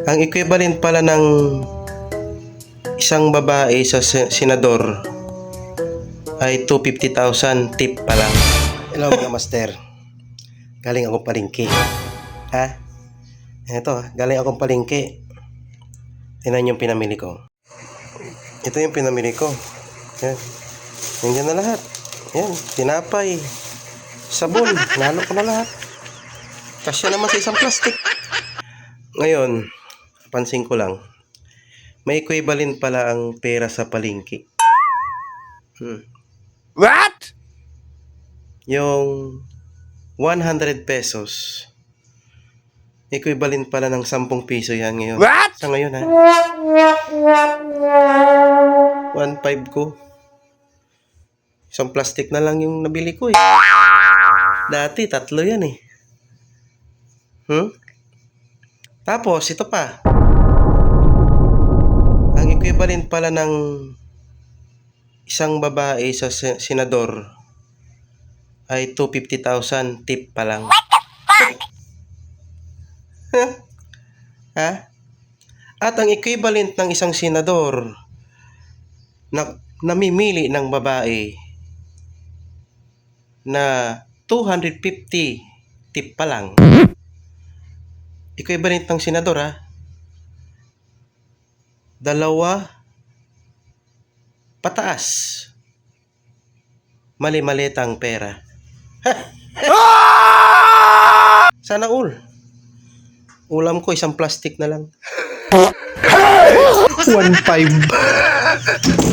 Ang equivalent pala ng isang babae sa senador ay 250,000 tip pa lang. Hello mga master. Galing akong palengke. Ha? Ito, galing akong palengke. Tingnan yung pinamili ko. Ito yung pinamili ko. Yan. Nandiyan na lahat. Yan, tinapay, sabon, nalo ko na lahat. Kasya naman sa isang plastic. Ngayon, pansin ko lang, may equivalent pala ang pera sa palengke. What? Yung 100 pesos, equivalent pala ng 10 piso yan ngayon. What? Sa ngayon ha. 1.5 ko. Isang plastic na lang yung nabili ko eh. Dati, 3 yan eh. Tapos, ito pa. Ang equivalent pala ng isang babae sa senador ay 250,000 tip pa lang. Ha? At ang equivalent ng isang senador na namimili ng babae na 250 tip pa lang. Equivalent ng senador ha. 2 pataas. Mali-malitang pera. Sana all. Ulam ko isang plastic na lang. 1.5.